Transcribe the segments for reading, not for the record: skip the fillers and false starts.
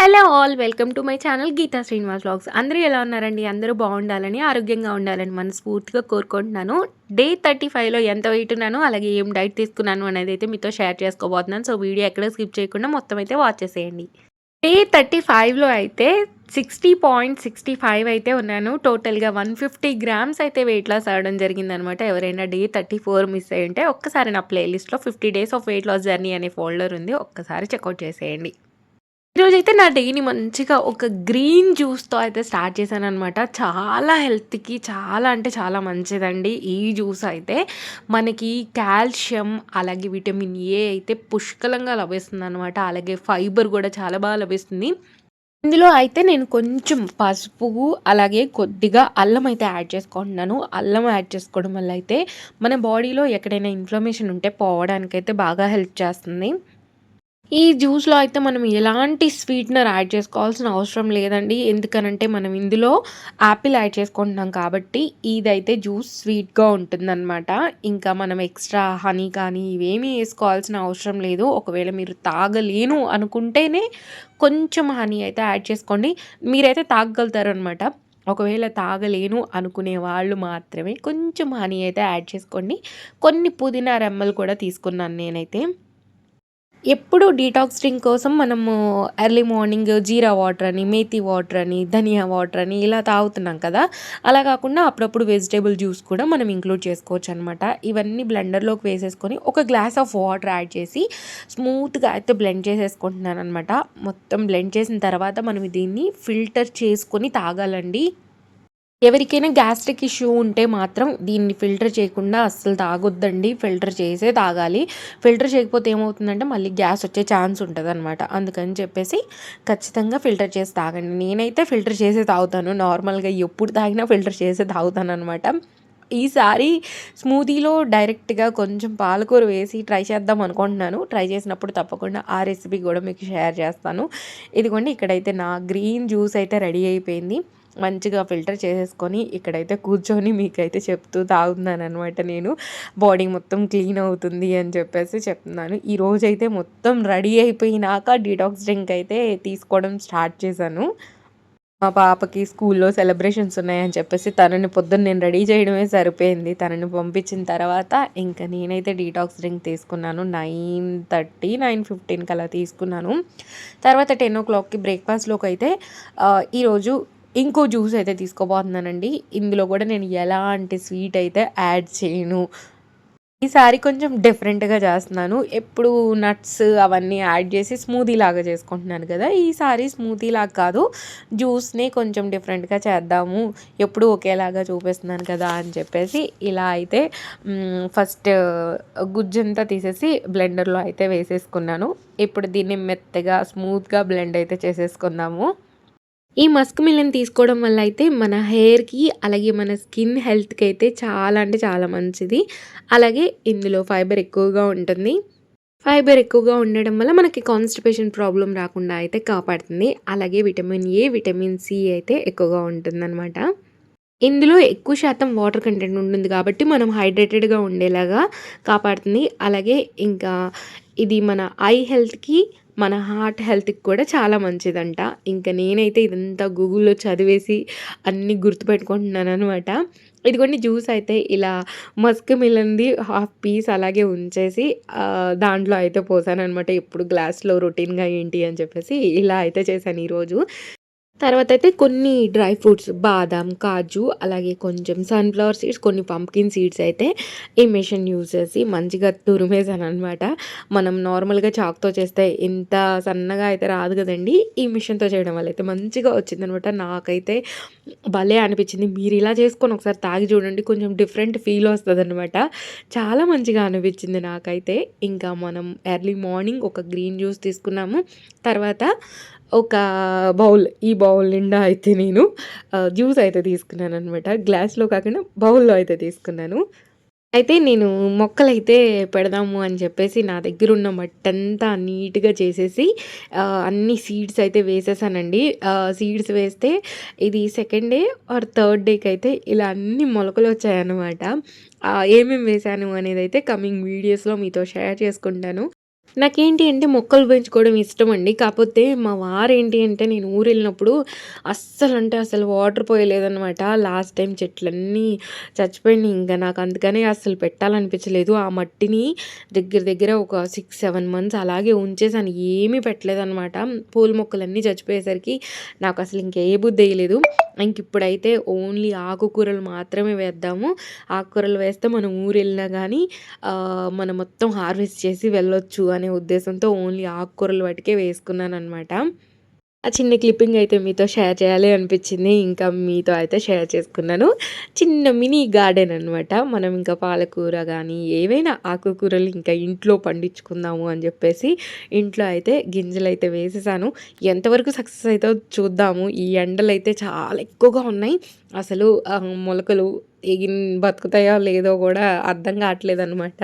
Hello all welcome to my channel Geetha Srinivas vlogs. అందరూ ఎలా ఉన్నారండి? అందరూ బాగుండాలని, ఆరోగ్యంగా ఉండాలని మనస్ఫూర్తిగా కోరుకుంటున్నాను. డే 35లో ఎంత వెయిట్ ఉన్నాను, అలాగే ఏం డైట్ తీసుకున్నాను అనేది అయితే మీతో షేర్ చేసుకోబోతున్నాను. సో వీడియో ఎక్కడ స్కిప్ చేయకుండా మొత్తం అయితే వాచ్ చేసేయండి. డే 35లో అయితే 60.65 అయితే ఉన్నాను. టోటల్గా 150 గ్రామ్స్ అయితే వెయిట్ లాస్ అవ్వడం జరిగిందనమాట. ఎవరైనా డే 34 మిస్ అయ్యి ఉంటే ఒక్కసారి నా ప్లేలిస్ట్లో 50 days of weight loss journey అనే ఫోల్డర్ ఉంది, ఒక్కసారి చెక్అవుట్ చేసేయండి. ఈరోజైతే నా డేని మంచిగా ఒక గ్రీన్ జ్యూస్‌తో అయితే స్టార్ట్ చేశాననమాట. చాలా హెల్త్‌కి చాలా అంటే చాలా మంచిదండి ఈ జ్యూస్ అయితే. మనకి కాల్షియం, అలాగే విటమిన్ ఏ అయితే పుష్కలంగా లభిస్తుందనమాట. అలాగే ఫైబర్ కూడా చాలా బాగా లభిస్తుంది. ఇందులో అయితే నేను కొంచెం పసుపు, అలాగే కొద్దిగా అల్లం అయితే యాడ్ చేసుకుంటున్నాను. అల్లం యాడ్ చేసుకోవడం వల్ల అయితే మన బాడీలో ఎక్కడైనా ఇన్‌ఫ్లమేషన్ ఉంటే పోవడానికైతే బాగా హెల్ప్ చేస్తుంది. ఈ జ్యూస్‌లో అయితే మనం ఎలాంటి స్వీట్‌నర్ యాడ్ చేసుకోవాల్సిన అవసరం లేదండి. ఎందుకనంటే మనం ఇందులో యాపిల్ యాడ్ చేసుకుంటున్నాం కాబట్టి ఇదైతే జ్యూస్ స్వీట్‌గా ఉంటుందనమాట. ఇంకా మనం ఎక్స్‌ట్రా హనీ కానీ ఇవేమీ ఏసుకోవాల్సిన అవసరం లేదు. ఒకవేళ మీరు తాగలేను అనుకుంటేనే కొంచెం హనీ అయితే యాడ్ చేసుకోండి. మీరైతే తాగగలుగుతారనమాట. ఒకవేళ తాగలేను అనుకునే వాళ్ళు మాత్రమే కొంచెం హనీ అయితే యాడ్ చేసుకోండి. కొన్ని పుదీనా రెమ్మలు కూడా తీసుకున్నాను నేనైతే. ఎప్పుడు డీటాక్స్ డ్రింక్ కోసం మనము ఎర్లీ మార్నింగ్ జీరా వాటర్ అని, మేతి వాటర్ అని, ధనియా వాటర్ అని ఇలా తాగుతున్నాం కదా! అలా కాకుండా అప్పుడప్పుడు వెజిటబుల్ జ్యూస్ కూడా మనం ఇంక్లూడ్ చేసుకోవచ్చనమాట. ఇవన్నీ బ్లెండర్‌లోకి వేసేసుకొని ఒక గ్లాస్ ఆఫ్ వాటర్ యాడ్ చేసి స్మూత్‌గా అయితే బ్లెండ్ చేసేసుకుంటున్నాననమాట. మొత్తం బ్లెండ్ చేసిన తర్వాత మనం దీన్ని ఫిల్టర్ చేసుకొని తాగాలండి. ఎవరికైనా గ్యాస్ట్రిక్ ఇష్యూ ఉంటే మాత్రం దీన్ని ఫిల్టర్ చేయకుండా అస్సలు తాగొద్దండి. ఫిల్టర్ చేసే తాగాలి. ఫిల్టర్ చేయకపోతే ఏమవుతుందంటే మళ్ళీ గ్యాస్ వచ్చే ఛాన్స్ ఉంటదనమాట. అందుకని చెప్పేసి ఖచ్చితంగా ఫిల్టర్ చేసి తాగండి. నేనైతే ఫిల్టర్ చేసే తాగుతాను. నార్మల్‌గా ఎప్పుడు తాగినా ఫిల్టర్ చేసే తాగుతాననమాట. ఈసారి స్మూతీలో డైరెక్ట్‌గా కొంచెం పాలకూర వేసి ట్రై చేద్దాం అనుకుంటున్నాను. ట్రై చేసినప్పుడు తప్పకుండా ఆ రెసిపీ కూడా మీకు షేర్ చేస్తాను. ఇదిగోండి ఇక్కడైతే నా గ్రీన్ జ్యూస్ అయితే రెడీ అయిపోయింది. మంచిగా ఫిల్టర్ చేసేసుకొని ఇక్కడైతే కూర్చొని మీకైతే చెప్తూ తాగుతున్నాననమాట నేను. బాడీ మొత్తం క్లీన్ అవుతుంది అని చెప్పేసి చెప్తున్నాను. ఈరోజైతే మొత్తం రెడీ అయిపోయినాక డీటాక్స్ డ్రింక్ అయితే తీసుకోవడం స్టార్ట్ చేశాను. మా పాపకి స్కూల్లో సెలబ్రేషన్స్ ఉన్నాయని చెప్పేసి తనని పొద్దున్న నేను రెడీ చేయడమే సరిపోయింది. తనని పంపించిన తర్వాత ఇంకా నేనైతే డీటాక్స్ డ్రింక్ తీసుకున్నాను. 9:30, 9:15 కలా తీసుకున్నాను. తర్వాత 10:00కి బ్రేక్‌ఫాస్ట్‌లోకైతే ఈరోజు ఇంకో జ్యూస్ అయితే తీసుకోబోతున్నానండి. ఇందులో కూడా నేను ఎలాంటి స్వీట్ అయితే యాడ్ చేయను. ఈసారి కొంచెం డిఫరెంట్‌గా చేస్తున్నాను. ఎప్పుడు నట్స్ అవన్నీ యాడ్ చేసి స్మూతీ లాగా చేసుకుంటున్నాను కదా! ఈసారి స్మూతీ లాగా కాదు, జ్యూస్‌ని కొంచెం డిఫరెంట్‌గా చేద్దాము. ఎప్పుడూ ఒకేలాగా చూపిస్తున్నాను కదా! అని చెప్పేసి ఇలా అయితే ఫస్ట్ గుజ్జంతా తీసేసి బ్లెండర్‌లో అయితే వేసేసుకున్నాను. ఇప్పుడు దీన్ని మెత్తగా స్మూత్‌గా బ్లెండ్ అయితే చేసేసుకుందాము. ఈ మస్క్ మిలన్ తీసుకోవడం వల్ల అయితే మన హెయిర్‌కి, అలాగే మన స్కిన్ హెల్త్‌కి అయితే చాలా అంటే చాలా మంచిది. అలాగే ఇందులో ఫైబర్ ఎక్కువగా ఉంటుంది. ఫైబర్ ఎక్కువగా ఉండడం వల్ల మనకి కాన్‌స్టిపేషన్ ప్రాబ్లమ్ రాకుండా అయితే కాపాడుతుంది. అలాగే విటమిన్ ఏ, విటమిన్ సి అయితే ఎక్కువగా ఉంటుందనమాట. ఇందులో ఎక్కువ శాతం వాటర్ కంటెంట్ ఉంటుంది కాబట్టి మనం హైడ్రేటెడ్‌గా ఉండేలాగా కాపాడుతుంది. అలాగే ఇంకా ఇది మన ఐ హెల్త్‌కి, మన హార్ట్ హెల్త్‌కి కూడా చాలా మంచిదంట. ఇంక నేనైతే ఇదంతా గూగుల్‌లో చదివేసి అన్నీ గుర్తుపెట్టుకుంటున్నాననమాట. ఇదిగోండి జ్యూస్ అయితే ఇలా మస్క్ మిలన్‌ది హాఫ్ పీస్ అలాగే ఉంచేసి దాంట్లో అయితే పోసాననమాట. ఎప్పుడు గ్లాస్‌లో రొటీన్‌గా ఏంటి అని చెప్పేసి ఇలా అయితే చేశాను ఈరోజు. తర్వాతయితే కొన్ని డ్రై ఫ్రూట్స్ బాదాం, కాజు, అలాగే కొంచెం సన్‌ఫ్లవర్ సీడ్స్, కొన్ని పంప్కిన్ సీడ్స్ అయితే ఈ మెషిన్ యూజ్ చేసి మంచిగా తురిమేసాననమాట. మనం నార్మల్‌గా చాక్‌తో చేస్తే ఇంత సన్నగా అయితే రాదు కదండీ! ఈ మిషన్‌తో చేయడం వల్ల అయితే మంచిగా వచ్చిందనమాట. నాకైతే భలే అనిపించింది. మీరు ఇలా చేసుకొని ఒకసారి తాగి చూడండి. కొంచెం డిఫరెంట్ ఫీల్ వస్తదనమాట. చాలా మంచిగా అనిపించింది నాకైతే. ఇంకా మనం ఎర్లీ మార్నింగ్ ఒక గ్రీన్ జ్యూస్ తీసుకున్నాము. తర్వాత ఒక ఈ బౌల్ నిండా అయితే నేను జ్యూస్ అయితే తీసుకున్నాననమాట. గ్లాస్‌లో కాకుండా బౌల్‌లో అయితే తీసుకున్నాను. అయితే నేను మొక్కలైతే పెడదాము అని చెప్పేసి నా దగ్గరున్న మట్టంతా నీట్‌గా చేసేసి అన్ని సీడ్స్ అయితే వేసేసానండి. సీడ్స్ వేస్తే ఇది సెకండ్ డే ఆర్ థర్డ్ డేకైతే ఇలా అన్ని మొలకలొచ్చాయన్నమాట. ఏమేమి వేశాను అనేదైతే కమింగ్ వీడియోస్‌లో మీతో షేర్ చేసుకుంటాను. నాకేంటి అంటే మొక్కలు పెంచుకోవడం ఇష్టమండి. కాపోతే మా వారేంటి అంటే నేను ఊరెళ్ళినప్పుడు అస్సలు వాటర్ పోయలేదనమాట. లాస్ట్ టైమ్ చెట్లన్నీ చచ్చిపోయినియి. ఇంక నాకు అందుకనే అస్సలు పెట్టాలనిపించలేదు. ఆ మట్టిని దగ్గర దగ్గర ఒక 6, 7 మంత్స్ అలాగే ఉంచేసాను. ఏమీ పెట్టలేదనమాట. పూల మొక్కలన్నీ చచ్చిపోయేసరికి నాకసలు ఇంక ఏ బుద్ధేయలేదు. ఇంకిప్పుడైతే ఓన్లీ ఆకుకూరలు మాత్రమే వేద్దాము. ఆకుకూరలు వేస్తే మనం ఊరెళ్ళినా గానీ మనం మొత్తం హార్వెస్ట్ చేసి వెళ్ళొచ్చు అనే ఉద్దేశంతో ఓన్లీ ఆకుకూరలు వాటికే వేసుకున్నాననమాట. ఆ చిన్న క్లిప్పింగ్ అయితే మీతో షేర్ చేయాలి అనిపించింది. ఇంకా మీతో అయితే షేర్ చేసుకున్నాను. చిన్న మినీ గార్డెన్ అనమాట. మనం ఇంకా పాలకూర గానీ, ఏవైనా ఆకుకూరలు ఇంకా ఇంట్లో పండించుకుందాము అని జెప్పేసి ఇంట్లో అయితే గింజలైతే వేసేసాను. ఎంతవరకు సక్సెస్ అయితదో చూద్దాము. ఈ ఎండలైతే చాలా ఎక్కువగా ఉన్నాయి. అసలు మొలకలు బతుకుతాయో లేదో గూడా అర్థం కావట్లేదనమాట.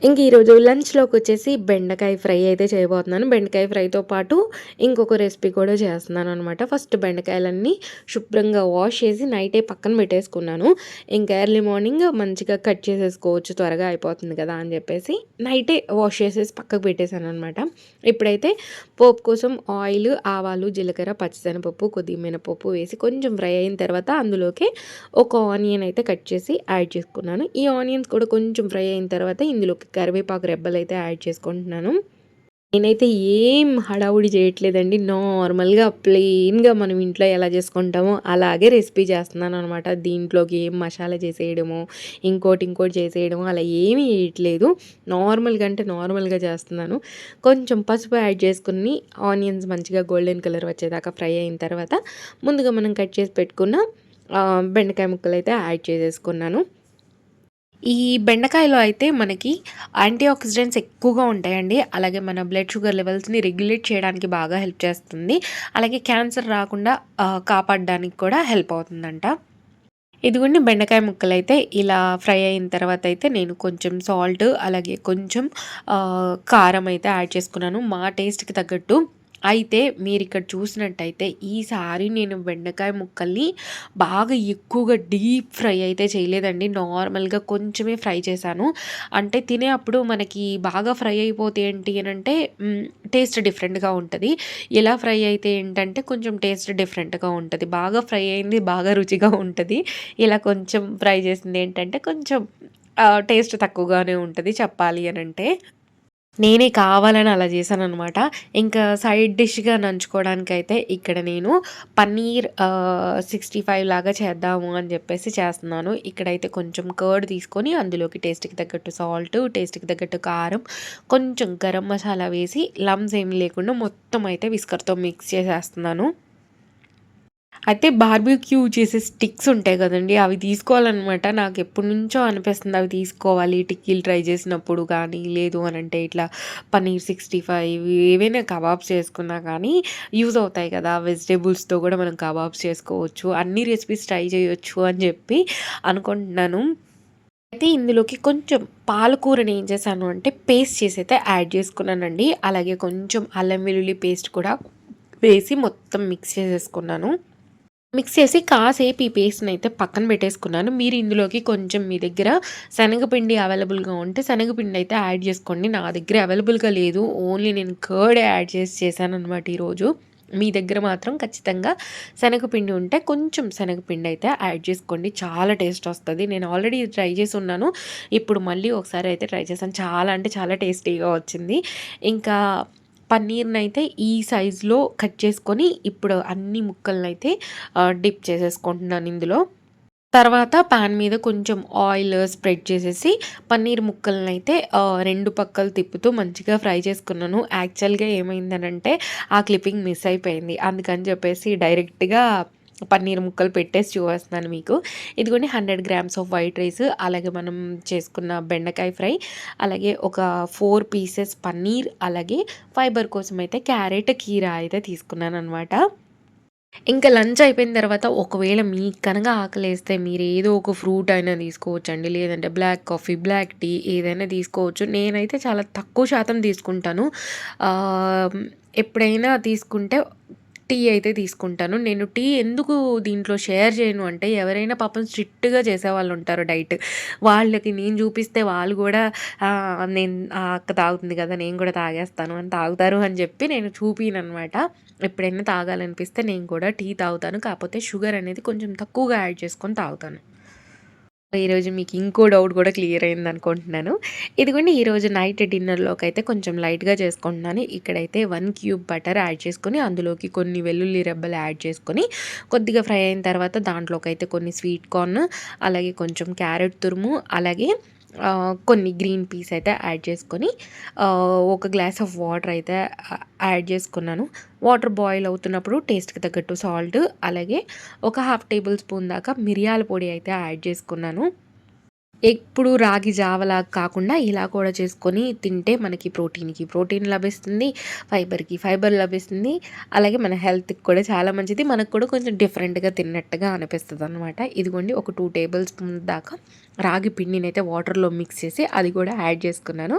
ఇంక ఈరోజు లంచ్‌లోకొచ్చేసి బెండకాయ ఫ్రై అయితే చేయబోతున్నాను. బెండకాయ ఫ్రైతో పాటు ఇంకొక రెసిపీ కూడా చేస్తున్నాననమాట. ఫస్ట్ బెండకాయలన్నీ శుభ్రంగా వాష్ చేసి నైటే పక్కన పెట్టేసుకున్నాను. ఇంకా ఎర్లీ మార్నింగ్ మంచిగా కట్ చేసేసుకోవచ్చు, త్వరగా అయిపోతుంది కదా అని చెప్పేసి నైటే వాష్ చేసేసి పక్కకు పెట్టేశాననమాట. ఇప్పుడైతే పోపు కోసం ఆయిల్, ఆవాలు, జీలకర్ర, పచ్చిశనగపప్పు, కొద్దిగా మినపప్పు వేసి కొంచెం ఫ్రై అయిన తర్వాత అందులోకి ఒక ఆనియన్ అయితే కట్ చేసి యాడ్ చేసుకున్నాను. ఈ ఆనియన్స్ కూడా కొంచెం ఫ్రై అయిన తర్వాత ఇందులోకి కరివేపాకు రెబ్బలైతే యాడ్ చేసుకుంటున్నాను. నేనైతే ఏం హడావుడి చేయట్లేదండి. నార్మల్‌గా ప్లెయిన్‌గా మనం ఇంట్లో ఎలా చేసుకుంటామో అలాగే రెసిపీ చేస్తున్నాననమాట. దీంట్లోకి ఏం మసాలా చేసేయడమో, ఇంకోటి చేసేయడమో అలా ఏమీ చేయట్లేదు. నార్మల్‌గా అంటే నార్మల్‌గా చేస్తున్నాను. కొంచెం పసుపు యాడ్ చేసుకొని ఆనియన్స్ మంచిగా గోల్డెన్ కలర్ వచ్చేదాకా ఫ్రై అయిన తర్వాత ముందుగా మనం కట్ చేసి పెట్టుకున్న బెండకాయ ముక్కలైతే యాడ్ చేసేసుకున్నాను. ఈ బెండకాయలో అయితే మనకి యాంటీ ఆక్సిడెంట్స్ ఎక్కువగా ఉంటాయండి. అలాగే మన బ్లడ్ షుగర్ లెవెల్స్‌ని రెగ్యులేట్ చేయడానికి బాగా హెల్ప్ చేస్తుంది. అలాగే క్యాన్సర్ రాకుండా కాపాడడానికి కూడా హెల్ప్ అవుతుందంట. ఇదిగోండి బెండకాయ ముక్కలైతే ఇలా ఫ్రై అయిన తర్వాత అయితే నేను కొంచెం సాల్ట్ అలాగే కొంచెం కారం అయితే యాడ్ చేసుకున్నాను మా టేస్ట్‌కి తగ్గట్టు. అయితే మీరిక్కడ చూసినట్టయితే ఈసారి నేను బెండకాయ ముక్కల్ని బాగా ఎక్కువగా డీప్ ఫ్రై అయితే చేయలేదండి. నార్మల్‌గా కొంచెమే ఫ్రై చేశాను. అంటే తినే అప్పుడు మనకి బాగా ఫ్రై అయిపోతే ఏంటి అనంటే టేస్ట్ డిఫరెంట్‌గా ఉంటది. ఇలా ఫ్రై అయితే ఏంటంటే కొంచెం టేస్ట్ డిఫరెంట్‌గా ఉంటది. బాగా ఫ్రై అయింది బాగా రుచిగా ఉంటది. ఇలా కొంచెం ఫ్రై చేసింది ఏంటంటే కొంచెం టేస్ట్ తక్కువగానే ఉంటది చెప్పాలి అనంటే. నేనే కావాలని అలా చేశాననమాట. ఇంకా సైడ్ డిష్‌గా నంచుకోవడానికైతే ఇక్కడ నేను పన్నీర్ 65 లాగా చేద్దాము అని చెప్పేసి చేస్తున్నాను. ఇక్కడైతే కొంచెం కర్డ్ తీసుకొని అందులోకి టేస్ట్‌కి తగ్గట్టు సాల్ట్, టేస్ట్‌కి తగ్గట్టు కారం, కొంచెం గరం మసాలా వేసి లమ్స్ ఏమి లేకుండా మొత్తం అయితే విస్కర్‌తో మిక్స్ చేసేస్తున్నాను. అయితే బార్బిక్యూ చేసే స్టిక్స్ ఉంటాయి కదండీ! అవి తీసుకోవాలనమాట. నాకెప్పటినుంచో అనిపిస్తుంది అవి తీసుకోవాలి. టిక్కీలు ట్రై చేసినప్పుడు కానీ, లేదు అనంటే ఇట్లా పన్నీర్ 65 ఏవైనా కబాబ్స్ చేసుకున్నా కానీ యూజ్ అవుతాయి కదా! వెజిటబుల్స్‌తో కూడా మనం కబాబ్స్ చేసుకోవచ్చు. అన్ని రెసిపీస్ ట్రై చేయొచ్చు అని చెప్పి అనుకుంటున్నాను. అయితే ఇందులోకి కొంచెం పాలకూరని ఏం చేశాను అంటే పేస్ట్ చేసైతే యాడ్ చేసుకున్నానండి. అలాగే కొంచెం అల్లం వెల్లుల్లి పేస్ట్ కూడా వేసి మొత్తం మిక్స్ చేసేసుకున్నాను. మిక్స్ చేసి కాసేపు ఈ పేస్ట్‌నైతే పక్కన పెట్టేసుకున్నాను. మీరు ఇందులోకి కొంచెం మీ దగ్గర శనగపిండి అవైలబుల్‌గా ఉంటే శనగపిండి అయితే యాడ్ చేసుకోండి. నా దగ్గర అవైలబుల్‌గా లేదు. ఓన్లీ నేను కర్డే యాడ్ చేసి చేశాననమాట ఈరోజు. మీ దగ్గర మాత్రం ఖచ్చితంగా శనగపిండి ఉంటే కొంచెం శనగపిండి అయితే యాడ్ చేసుకోండి. చాలా టేస్ట్ వస్తది. నేను ఆల్రెడీ ట్రై చేసి ఉన్నాను. ఇప్పుడు మళ్ళీ ఒకసారి అయితే ట్రై చేశాను. చాలా అంటే చాలా టేస్టీగా వచ్చింది. ఇంకా పన్నీర్‌నైతే ఈ సైజులో కట్ చేసుకొని ఇప్పుడు అన్ని ముక్కలనైతే డిప్ చేసేసుకుంటున్నాను ఇందులో. తర్వాత పాన్ మీద కొంచెం ఆయిల్ స్ప్రెడ్ చేసేసి పన్నీర్ ముక్కలనైతే 2 పక్కలు తిప్పుతూ మంచిగా ఫ్రై చేసుకున్నాను. యాక్చువల్‌గా ఏమైందనంటే ఆ క్లిప్పింగ్ మిస్ అయిపోయింది. అందుకని చెప్పేసి డైరెక్ట్‌గా పన్నీర్ ముక్కలు పెట్టేసి చూపిస్తున్నాను మీకు. ఇదిగోండి 100 గ్రామ్స్ ఆఫ్ వైట్ రైస్, అలాగే మనం చేసుకున్న బెండకాయ ఫ్రై, అలాగే ఒక 4 పీసెస్ పన్నీర్, అలాగే ఫైబర్ కోసం అయితే క్యారెట్, కీరా అయితే తీసుకున్నాననమాట. ఇంకా లంచ్ అయిపోయిన తర్వాత ఒకవేళ మీకు కనుక ఆకలేస్తే మీరు ఏదో ఒక ఫ్రూట్ అయినా తీసుకోవచ్చండి. లేదంటే బ్లాక్ కాఫీ, బ్లాక్ టీ ఏదైనా తీసుకోవచ్చు. నేనైతే చాలా తక్కువ శాతం తీసుకుంటాను. ఆహ్, ఎప్పుడైనా తీసుకుంటే టీ అయితే తీసుకుంటాను. నేను టీ ఎందుకు దీంట్లో షేర్ చేయను అంటే, ఎవరైనా పాపం స్ట్రిక్ట్‌గా చేసేవాళ్ళు ఉంటారు డైట్. వాళ్ళకి నేను చూపిస్తే వాళ్ళు గూడా నేను ఆ అక్క తాగుతుంది కదా! నేను కూడా తాగేస్తాను అని తాగుతారు అని చెప్పి నేను చూపియననమాట. ఎప్పుడైనా తాగాలనిపిస్తే నేను కూడా టీ తాగుతాను. కాకపోతే షుగర్ అనేది కొంచెం తక్కువగా యాడ్ చేసుకొని తాగుతాను. ఈరోజు మీకు ఇంకో డౌట్ కూడా క్లియర్ అయిందనుకుంటున్నాను. ఇదిగోండి ఈరోజు నైట్ డిన్నర్‌లోకైతే కొంచెం లైట్‌గా చేసుకుంటున్నాను. ఇక్కడైతే 1 క్యూబ్ బటర్ యాడ్ చేసుకొని, అందులోకి కొన్ని వెల్లుల్లి రెబ్బలు యాడ్ చేసుకొని, కొద్దిగా ఫ్రై అయిన తర్వాత దాంట్లోకైతే కొన్ని స్వీట్ కార్న్, అలాగే కొంచెం క్యారెట్ తురుము, అలాగే కొన్ని గ్రీన్ పీస్ అయితే యాడ్ చేసుకొని, ఒక గ్లాస్ ఆఫ్ వాటర్ అయితే యాడ్ చేసుకున్నాను. వాటర్ బాయిల్ అవుతున్నప్పుడు టేస్ట్‌కి తగ్గట్టు సాల్ట్, అలాగే ఒక హాఫ్ టేబుల్ స్పూన్ దాకా మిరియాల పొడి అయితే యాడ్ చేసుకున్నాను. ఎప్పుడు రాగి జావలాగా కాకుండా ఇలా కూడా చేసుకొని తింటే మనకి ప్రోటీన్‌కి ప్రోటీన్ లభిస్తుంది. ఫైబర్‌కి ఫైబర్ లభిస్తుంది. అలాగే మన హెల్త్‌కి కూడా చాలా మంచిది. మనకు కూడా కొంచెం డిఫరెంట్‌గా తిన్నట్టుగా అనిపిస్తదనమాట. ఇదిగోండి ఒక 2 టేబుల్ స్పూన్ దాకా రాగి పిండినైతే వాటర్‌లో మిక్స్ చేసి అది కూడా యాడ్ చేసుకున్నాను.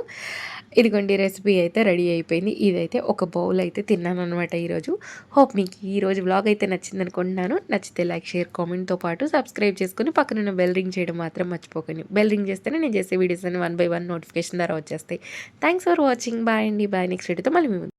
ఇదిగోండి రెసిపీ అయితే రెడీ అయిపోయింది. ఇదైతే ఒక బౌల్ అయితే తిన్నాననమాట ఈరోజు. హోప్ మీకు ఈరోజు వ్లాగ్ అయితే నచ్చిందనుకుంటున్నాను. నచ్చితే లైక్, షేర్, కామెంట్‌తో పాటు సబ్స్క్రైబ్ చేసుకొని పక్కనున్న బెల్ రింగ్ చేయడం మాత్రం మర్చిపోకండి. బెల్ రింగ్ చేస్తేనే నేను చేసే వీడియోస్ అన్ని 1 బై 1 నోటిఫికేషన్ ద్వారా వచ్చేస్తాయి. Thanks for watching. బాయ్ అండి. బాయ్. నెక్స్ట్ వీడియోతో మళ్ళీ మీ ముందుకు